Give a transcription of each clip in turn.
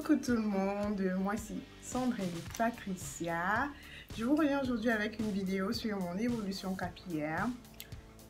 Coucou tout le monde, moi c'est Sandrine Patricia. Je vous reviens aujourd'hui avec une vidéo sur mon évolution capillaire.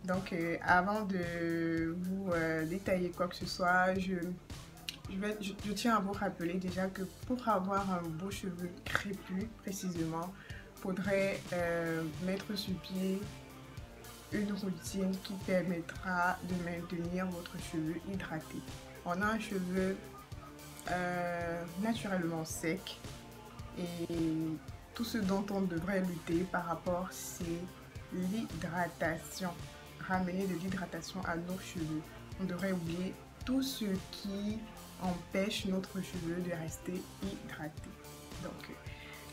Donc avant de vous détailler quoi que ce soit, je tiens à vous rappeler déjà que pour avoir un beau cheveu crépus précisément, il faudrait mettre sur pied une routine qui permettra de maintenir votre cheveu hydraté. On a un cheveu naturellement sec et tout ce dont on devrait lutter par rapport, c'est l'hydratation. Ramener de l'hydratation à nos cheveux. On devrait oublier tout ce qui empêche notre cheveu de rester hydraté. Donc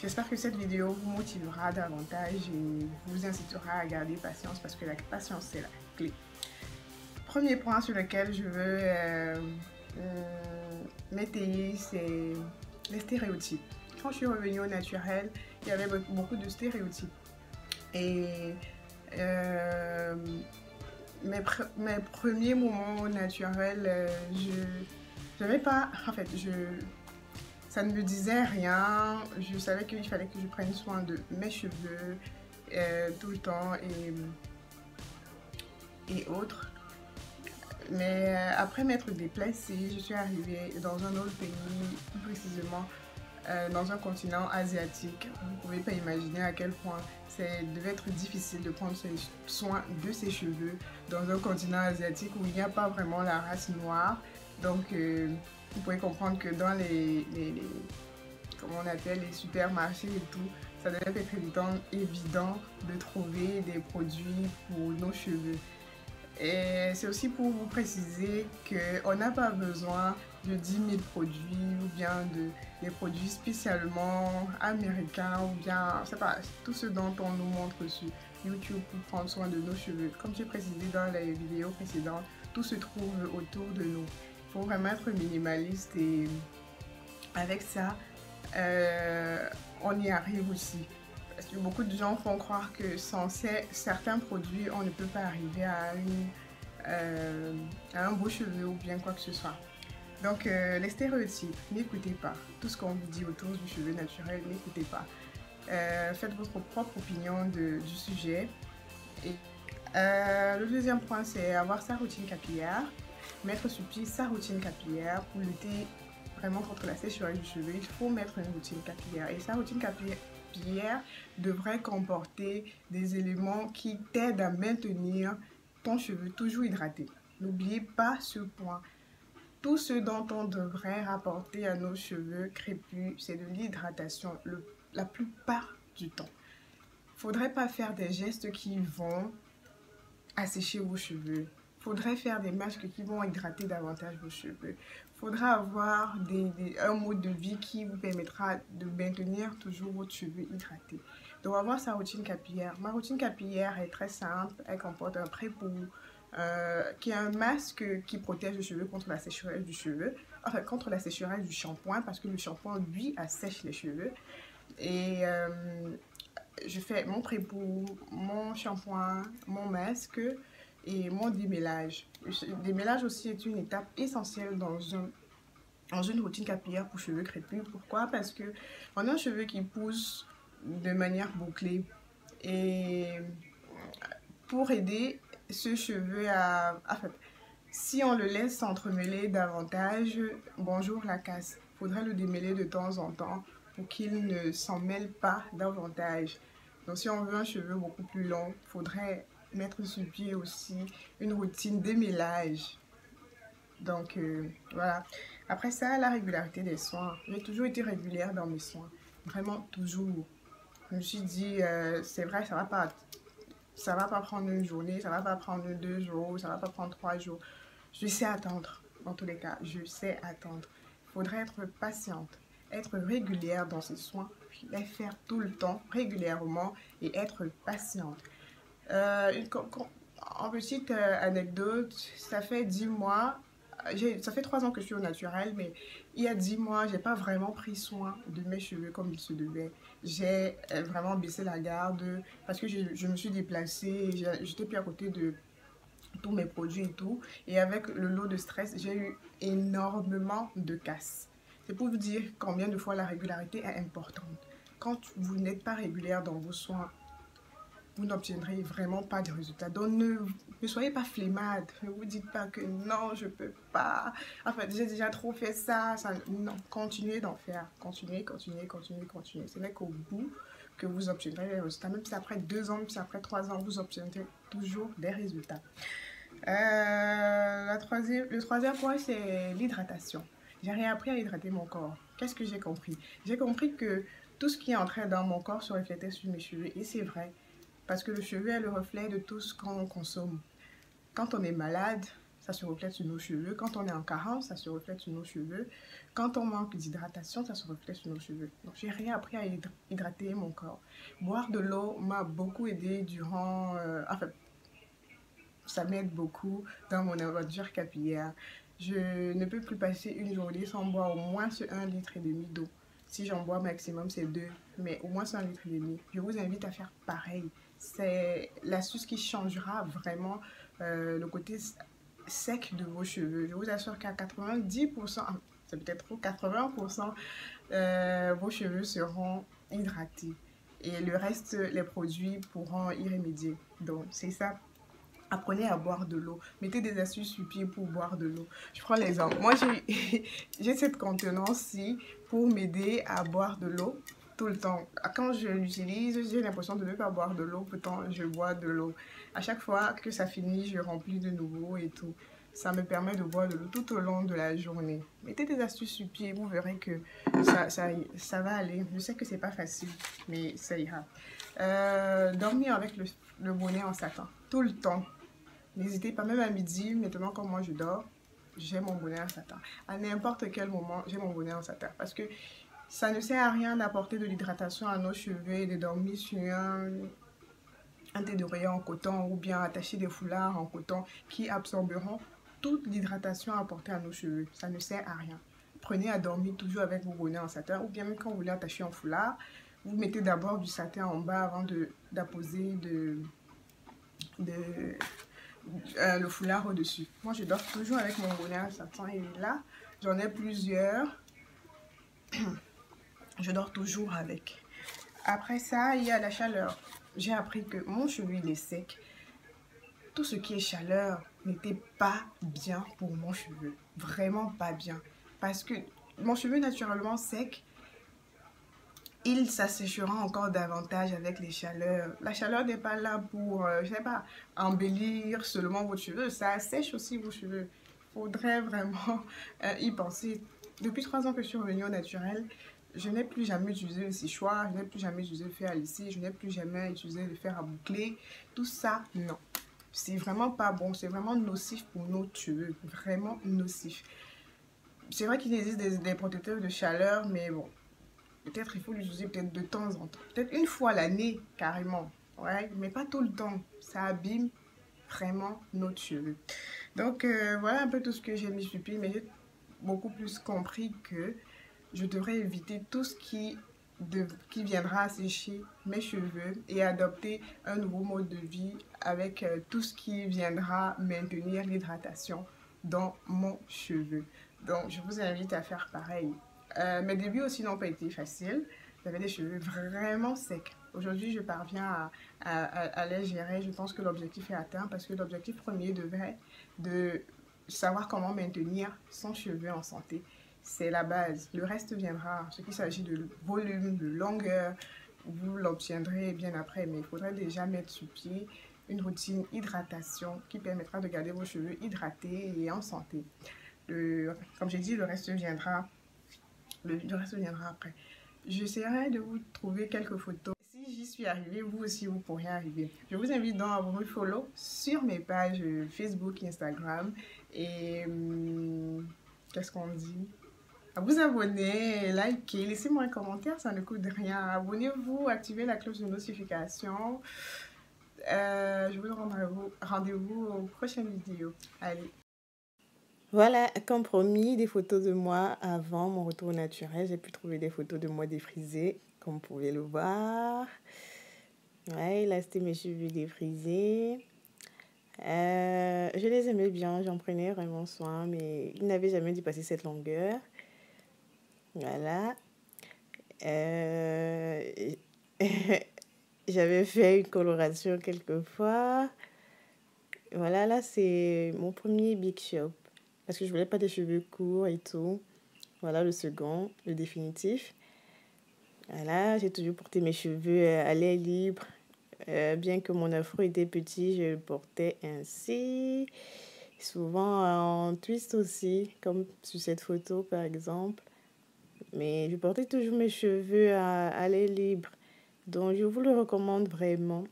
j'espère que cette vidéo vous motivera davantage et vous incitera à garder patience parce que la patience c'est la clé. Premier point sur lequel je veux m'étayer, c'est les stéréotypes. Quand je suis revenue au naturel, il y avait beaucoup de stéréotypes. Et mes premiers moments au naturel, je n'avais pas, en fait, ça ne me disait rien. Je savais qu'il fallait que je prenne soin de mes cheveux tout le temps et autres. Mais après m'être déplacée, je suis arrivée dans un autre pays, plus précisément dans un continent asiatique. Vous ne pouvez pas imaginer à quel point ça devait être difficile de prendre soin de ses cheveux dans un continent asiatique où il n'y a pas vraiment la race noire. Donc vous pouvez comprendre que dans comment on appelle, les supermarchés et tout, ça devait être évident de trouver des produits pour nos cheveux. Et c'est aussi pour vous préciser qu'on n'a pas besoin de 10 000 produits ou bien des produits spécialement américains ou bien, c'est pas tout ce dont on nous montre sur YouTube pour prendre soin de nos cheveux. Comme j'ai précisé dans les vidéos précédentes, tout se trouve autour de nous. Il faut vraiment être minimaliste et avec ça, on y arrive aussi. Parce que beaucoup de gens font croire que sans certains produits, on ne peut pas arriver à un beau cheveu ou bien quoi que ce soit. Donc les stéréotypes, n'écoutez pas. Tout ce qu'on vous dit autour du cheveu naturel, n'écoutez pas. Faites votre propre opinion du sujet. Et le deuxième point, c'est avoir sa routine capillaire. Mettre sur pied sa routine capillaire pour lutter vraiment contre la sécheresse du cheveu. Il faut mettre une routine capillaire. Et sa routine capillaire devrait comporter des éléments qui t'aident à maintenir ton cheveu toujours hydraté. N'oubliez pas ce point. Tout ce dont on devrait rapporter à nos cheveux crépus, c'est de l'hydratation la plupart du temps. Il ne faudrait pas faire des gestes qui vont assécher vos cheveux. Il faudrait faire des masques qui vont hydrater davantage vos cheveux. Il faudra avoir un mode de vie qui vous permettra de maintenir toujours votre cheveu hydraté. Donc, avoir sa routine capillaire. Ma routine capillaire est très simple. Elle comporte un pré-pou, qui est un masque qui protège le cheveu contre la sécheresse du cheveu. Enfin, contre la sécheresse du shampoing, parce que le shampoing, lui, assèche les cheveux. Et je fais mon pré-pou, mon shampoing, mon masque et mon démêlage. Le démêlage aussi est une étape essentielle dans une routine capillaire pour cheveux crépus. Pourquoi? Parce que on a un cheveu qui pousse de manière bouclée et pour aider ce cheveu en fait, si on le laisse s'entremêler davantage, bonjour la casse. Il faudrait le démêler de temps en temps pour qu'il ne s'en mêle pas davantage. Donc si on veut un cheveu beaucoup plus long, il faudrait mettre sur pied aussi une routine démêlage. Donc voilà. Après ça, la régularité des soins. J'ai toujours été régulière dans mes soins. Vraiment toujours. Je me suis dit, c'est vrai, ça va pas prendre une journée, ça va pas prendre 2 jours, ça va pas prendre 3 jours. Je sais attendre, dans tous les cas, je sais attendre. Il faudrait être patiente, être régulière dans ses soins, puis les faire tout le temps, régulièrement, et être patiente. En petite anecdote, ça fait 10 mois, ça fait 3 ans que je suis au naturel, mais il y a 10 mois, j'ai pas vraiment pris soin de mes cheveux comme il se devait. J'ai vraiment baissé la garde parce que je me suis déplacée, j'étais plus à côté de tous mes produits et tout. Et avec le lot de stress, j'ai eu énormément de casse. C'est pour vous dire combien de fois la régularité est importante. Quand vous n'êtes pas régulière dans vos soins, vous n'obtiendrez vraiment pas de résultats. Donc, ne soyez pas flemmade. Ne vous dites pas que non, je ne peux pas. Enfin, j'ai déjà trop fait ça. Non, continuez d'en faire. Continuez. Ce n'est qu'au bout que vous obtiendrez les résultats. Même si après 2 ans, même si après 3 ans, vous obtiendrez toujours des résultats. Le troisième point, c'est l'hydratation. J'ai réappris à hydrater mon corps. Qu'est-ce que j'ai compris? J'ai compris que tout ce qui entrait dans mon corps se reflétait sur mes cheveux. Et c'est vrai. Parce que le cheveu est le reflet de tout ce qu'on consomme. Quand on est malade, ça se reflète sur nos cheveux. Quand on est en carence, ça se reflète sur nos cheveux. Quand on manque d'hydratation, ça se reflète sur nos cheveux. Donc, j'ai réappris à hydrater mon corps. Boire de l'eau m'a beaucoup aidé durant... ça m'aide beaucoup dans mon aventure capillaire. Je ne peux plus passer une journée sans boire au moins 1,5 litre d'eau. Si j'en bois maximum, c'est 2, mais au moins 1,5 litre. Je vous invite à faire pareil. C'est l'astuce qui changera vraiment le côté sec de vos cheveux. Je vous assure qu'à 90%, c'est peut-être trop, 80%, vos cheveux seront hydratés. Et le reste, les produits pourront y remédier. Donc, c'est ça. Apprenez à boire de l'eau. Mettez des astuces sur pied pour boire de l'eau. Je prends l'exemple. Moi, j'ai cette contenance-ci pour m'aider à boire de l'eau tout le temps. Quand je l'utilise, j'ai l'impression de ne pas boire de l'eau, pourtant je bois de l'eau. À chaque fois que ça finit, je remplis de nouveau et tout. Ça me permet de boire de l'eau tout au long de la journée. Mettez des astuces sur pied, vous verrez que ça va aller. Je sais que c'est pas facile, mais ça ira. Dormir avec le bonnet en satin, tout le temps. N'hésitez pas, même à midi, maintenant quand moi je dors, j'ai mon bonnet en satin. À n'importe quel moment, j'ai mon bonnet en satin. Parce que ça ne sert à rien d'apporter de l'hydratation à nos cheveux et de dormir sur un thé d'oreiller en coton ou bien attacher des foulards en coton qui absorberont toute l'hydratation apportée à nos cheveux. Ça ne sert à rien. Prenez à dormir toujours avec vos bonnets en satin ou bien même quand vous voulez attacher un foulard, vous mettez d'abord du satin en bas avant d'apposer le foulard au-dessus. Moi, je dors toujours avec mon bonnet en satin et là, j'en ai plusieurs. Je dors toujours avec. Après ça, il y a la chaleur. J'ai appris que mon cheveu, il est sec. Tout ce qui est chaleur n'était pas bien pour mon cheveu. Vraiment pas bien. Parce que mon cheveu naturellement sec, il s'asséchera encore davantage avec les chaleurs. La chaleur n'est pas là pour, je sais pas, embellir seulement vos cheveux. Ça assèche aussi vos cheveux. Il faudrait vraiment y penser. Depuis 3 ans que je suis revenue au naturel, je n'ai plus jamais utilisé le séchoir, je n'ai plus jamais utilisé le fer à lisser, je n'ai plus jamais utilisé le fer à boucler. Tout ça, non. C'est vraiment pas bon, c'est vraiment nocif pour nos cheveux, vraiment nocif. C'est vrai qu'il existe des protecteurs de chaleur, mais bon, peut-être il faut l'utiliser peut-être de temps en temps. Peut-être une fois l'année, carrément. Ouais, mais pas tout le temps. Ça abîme vraiment notre cheveux. Donc, voilà un peu tout ce que j'ai mis sur pied, mais j'ai beaucoup plus compris que je devrais éviter tout ce qui viendra assécher mes cheveux et adopter un nouveau mode de vie avec tout ce qui viendra maintenir l'hydratation dans mon cheveu. Donc, je vous invite à faire pareil. Mes débuts aussi n'ont pas été faciles. J'avais des cheveux vraiment secs. Aujourd'hui, je parviens à les gérer. Je pense que l'objectif est atteint parce que l'objectif premier devrait de savoir comment maintenir son cheveu en santé. C'est la base. Le reste viendra. Ce qui s'agit de volume, de longueur, vous l'obtiendrez bien après. Mais il faudrait déjà mettre sur pied une routine hydratation qui permettra de garder vos cheveux hydratés et en santé. Comme j'ai dit, le reste viendra. Le reste viendra après. J'essaierai de vous trouver quelques photos. Si j'y suis arrivée, vous aussi, vous pourrez arriver. Je vous invite donc à vous follow sur mes pages Facebook, Instagram et qu'est-ce qu'on dit? À vous abonner, liker, laissez-moi un commentaire, ça ne coûte rien. Abonnez-vous, activez la cloche de notification. Je vous donne rendez-vous aux prochaines vidéos. Allez. Voilà, comme promis, des photos de moi avant mon retour au naturel. J'ai pu trouver des photos de moi défrisées, comme vous pouvez le voir. Ouais, là, c'était mes cheveux défrisés. Je les aimais bien, j'en prenais vraiment soin, mais ils n'avaient jamais dépassé cette longueur. Voilà. Euh, J'avais fait une coloration quelquefois. Voilà, là, c'est mon premier big shop. Parce que je voulais pas des cheveux courts et tout. Voilà le second, le définitif. Voilà, j'ai toujours porté mes cheveux à l'air libre. Bien que mon afro était petit, je le portais ainsi. Souvent en twist aussi, comme sur cette photo par exemple. Mais je portais toujours mes cheveux à l'air libre. Donc je vous le recommande vraiment.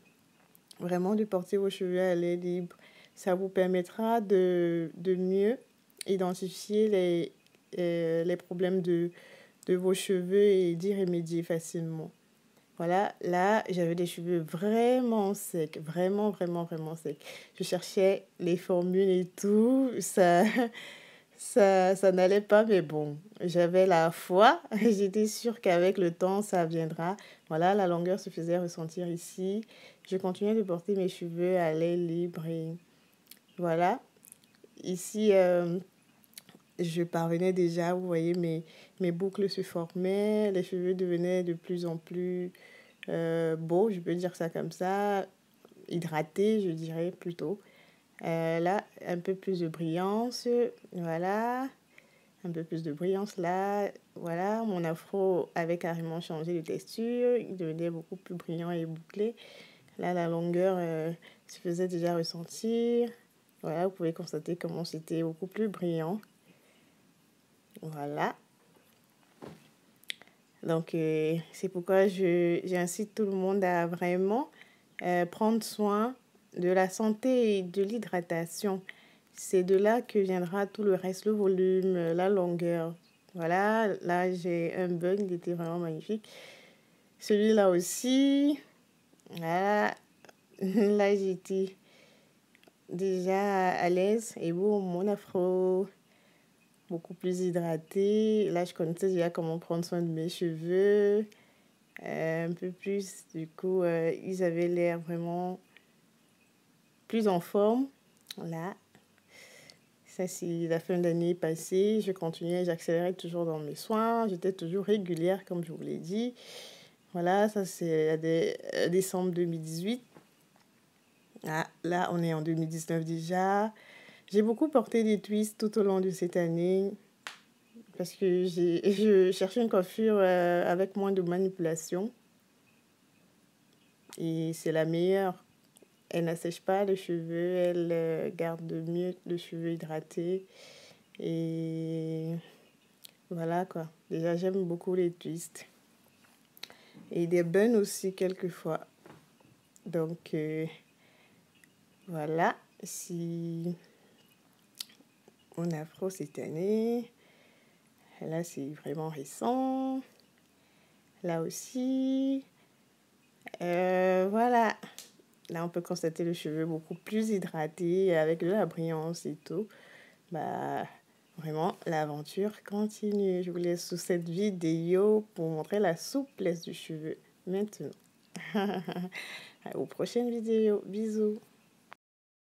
Vraiment de porter vos cheveux à l'air libre. Ça vous permettra de mieux identifier les problèmes de vos cheveux et d'y remédier facilement. Voilà, là, j'avais des cheveux vraiment secs, vraiment, vraiment, vraiment secs. Je cherchais les formules et tout, ça n'allait pas, mais bon, j'avais la foi. J'étais sûre qu'avec le temps, ça viendra. Voilà, la longueur se faisait ressentir ici. Je continuais de porter mes cheveux à l'air libre et voilà. Ici, je parvenais déjà, vous voyez, mes boucles se formaient, les cheveux devenaient de plus en plus beaux, je peux dire ça comme ça, hydratés, je dirais plutôt. Là, un peu plus de brillance, voilà, un peu plus de brillance là, voilà, mon afro avait carrément changé de texture, il devenait beaucoup plus brillant et bouclé. Là, la longueur se faisait déjà ressentir. Voilà, vous pouvez constater comment c'était beaucoup plus brillant. Voilà. Donc, c'est pourquoi j'incite tout le monde à vraiment prendre soin de la santé et de l'hydratation. C'est de là que viendra tout le reste, le volume, la longueur. Voilà, là j'ai un bun, il était vraiment magnifique. Celui-là aussi, voilà, là j'étais déjà à l'aise. Et bon, mon afro, beaucoup plus hydraté. Là, je connaissais déjà comment prendre soin de mes cheveux. Un peu plus, du coup, ils avaient l'air vraiment plus en forme. Là, ça c'est la fin d'année passée. Je continuais, j'accélérais toujours dans mes soins. J'étais toujours régulière, comme je vous l'ai dit. Voilà, ça c'est décembre 2018. Ah, là, on est en 2019 déjà. J'ai beaucoup porté des twists tout au long de cette année parce que je cherchais une coiffure avec moins de manipulation. Et c'est la meilleure. Elle n'assèche pas les cheveux, elle garde mieux le cheveu hydraté. Et voilà quoi. Déjà, j'aime beaucoup les twists. Et des buns aussi, quelquefois. Donc, voilà. Si on afro cette année, là, c'est vraiment récent. Là aussi. Voilà. Là, on peut constater le cheveu beaucoup plus hydraté, avec de la brillance et tout. Bah, vraiment, l'aventure continue. Je vous laisse sous cette vidéo pour montrer la souplesse du cheveu maintenant. Aux prochaines vidéos. Bisous.